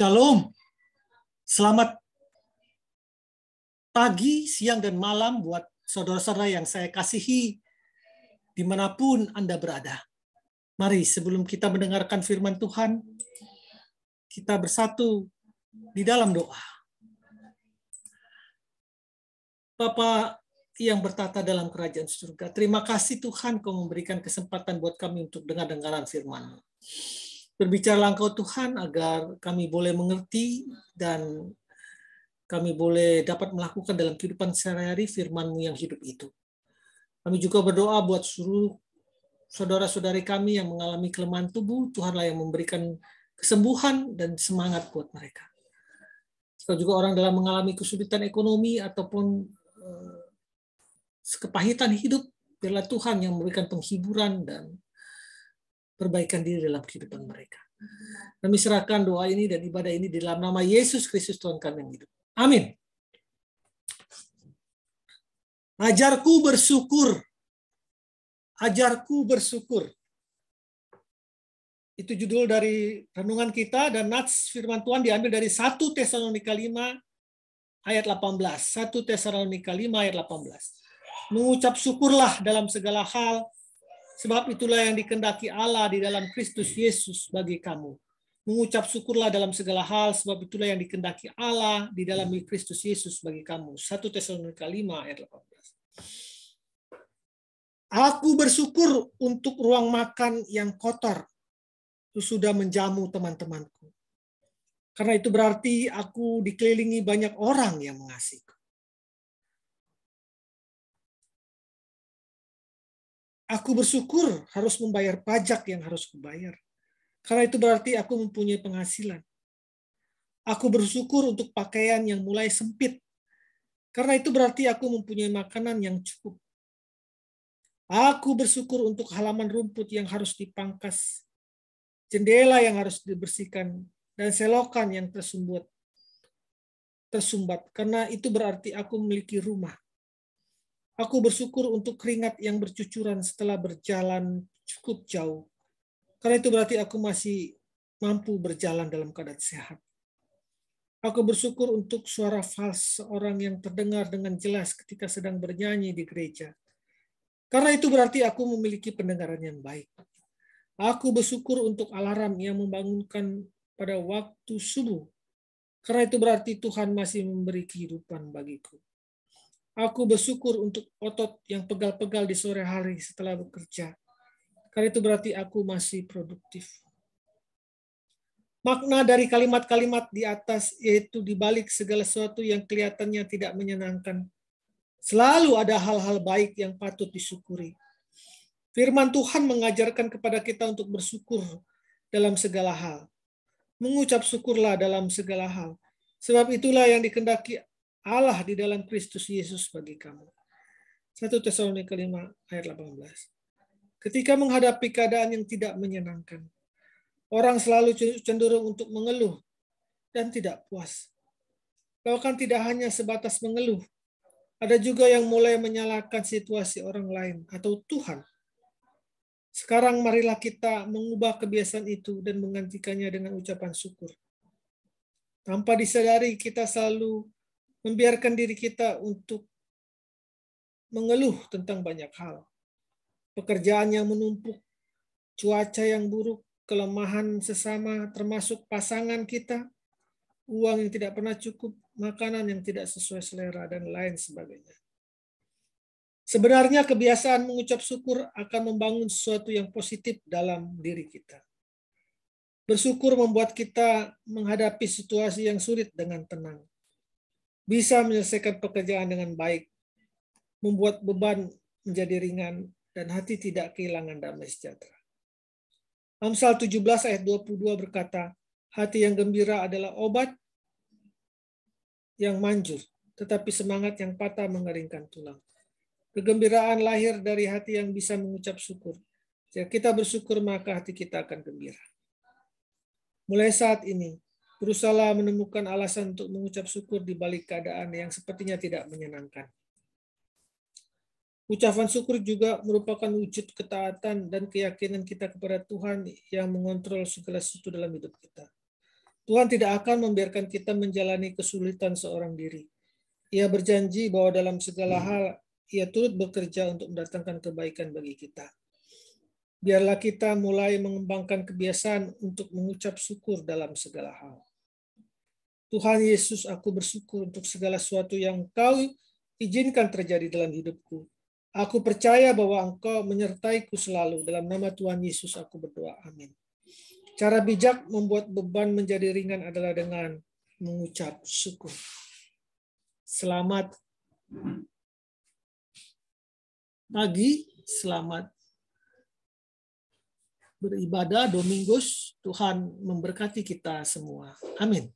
Shalom, selamat pagi, siang, dan malam buat saudara-saudara yang saya kasihi dimanapun Anda berada. Mari sebelum kita mendengarkan firman Tuhan, kita bersatu di dalam doa. Bapa yang bertata dalam kerajaan surga, terima kasih Tuhan Kau memberikan kesempatan buat kami untuk dengar-dengaran firman-Mu. Berbicaralah Engkau Tuhan agar kami boleh mengerti dan kami boleh dapat melakukan dalam kehidupan sehari-hari firman-Mu yang hidup itu. Kami juga berdoa buat seluruh saudara-saudari kami yang mengalami kelemahan tubuh, Tuhanlah yang memberikan kesembuhan dan semangat buat mereka. Jika juga orang dalam mengalami kesulitan ekonomi ataupun kepahitan hidup, biarlah Tuhan yang memberikan penghiburan dan perbaikan diri dalam kehidupan mereka. Kami serahkan doa ini dan ibadah ini di dalam nama Yesus Kristus Tuhan kami yang hidup. Amin. Ajarku bersyukur. Ajarku bersyukur. Itu judul dari renungan kita dan nats firman Tuhan diambil dari 1 Tesalonika 5 ayat 18. 1 Tesalonika 5 ayat 18. Mengucap syukurlah dalam segala hal, sebab itulah yang dikehendaki Allah di dalam Kristus Yesus bagi kamu. Mengucap syukurlah dalam segala hal, sebab itulah yang dikehendaki Allah di dalam Kristus Yesus bagi kamu. 1 Tesalonika 5 ayat 18. Aku bersyukur untuk ruang makan yang kotor. Itu sudah menjamu teman-temanku. Karena itu berarti aku dikelilingi banyak orang yang mengasihiku. Aku bersyukur harus membayar pajak yang harus kubayar. Karena itu berarti aku mempunyai penghasilan. Aku bersyukur untuk pakaian yang mulai sempit. Karena itu berarti aku mempunyai makanan yang cukup. Aku bersyukur untuk halaman rumput yang harus dipangkas, jendela yang harus dibersihkan, dan selokan yang tersumbat. Karena itu berarti aku memiliki rumah. Aku bersyukur untuk keringat yang bercucuran setelah berjalan cukup jauh. Karena itu berarti aku masih mampu berjalan dalam keadaan sehat. Aku bersyukur untuk suara fals seorang yang terdengar dengan jelas ketika sedang bernyanyi di gereja. Karena itu berarti aku memiliki pendengaran yang baik. Aku bersyukur untuk alarm yang membangunkan pada waktu subuh. Karena itu berarti Tuhan masih memberi kehidupan bagiku. Aku bersyukur untuk otot yang pegal-pegal di sore hari setelah bekerja. Karena itu berarti aku masih produktif. Makna dari kalimat-kalimat di atas yaitu di balik segala sesuatu yang kelihatannya tidak menyenangkan, selalu ada hal-hal baik yang patut disyukuri. Firman Tuhan mengajarkan kepada kita untuk bersyukur dalam segala hal. Mengucap syukurlah dalam segala hal. Sebab itulah yang dikehendaki Allah di dalam Kristus Yesus bagi kamu. 1 Tesalonika 5 ayat 18. Ketika menghadapi keadaan yang tidak menyenangkan, orang selalu cenderung untuk mengeluh dan tidak puas. Bahkan tidak hanya sebatas mengeluh, ada juga yang mulai menyalahkan situasi orang lain atau Tuhan. Sekarang marilah kita mengubah kebiasaan itu dan menggantikannya dengan ucapan syukur. Tanpa disadari kita selalu membiarkan diri kita untuk mengeluh tentang banyak hal. Pekerjaan yang menumpuk, cuaca yang buruk, kelemahan sesama termasuk pasangan kita, uang yang tidak pernah cukup, makanan yang tidak sesuai selera, dan lain sebagainya. Sebenarnya kebiasaan mengucap syukur akan membangun sesuatu yang positif dalam diri kita. Bersyukur membuat kita menghadapi situasi yang sulit dengan tenang. Bisa menyelesaikan pekerjaan dengan baik, membuat beban menjadi ringan, dan hati tidak kehilangan damai sejahtera. Amsal 17 ayat 22 berkata, hati yang gembira adalah obat yang manjur, tetapi semangat yang patah mengeringkan tulang. Kegembiraan lahir dari hati yang bisa mengucap syukur. Jika kita bersyukur, maka hati kita akan gembira. Mulai saat ini, berusahalah menemukan alasan untuk mengucap syukur di balik keadaan yang sepertinya tidak menyenangkan. Ucapan syukur juga merupakan wujud ketaatan dan keyakinan kita kepada Tuhan yang mengontrol segala sesuatu dalam hidup kita. Tuhan tidak akan membiarkan kita menjalani kesulitan seorang diri. Ia berjanji bahwa dalam segala hal Ia turut bekerja untuk mendatangkan kebaikan bagi kita. Biarlah kita mulai mengembangkan kebiasaan untuk mengucap syukur dalam segala hal. Tuhan Yesus, aku bersyukur untuk segala sesuatu yang Kau izinkan terjadi dalam hidupku. Aku percaya bahwa Engkau menyertaiku selalu. Dalam nama Tuhan Yesus aku berdoa. Amin. Cara bijak membuat beban menjadi ringan adalah dengan mengucap syukur. Selamat pagi, selamat beribadah Domingus. Tuhan memberkati kita semua. Amin.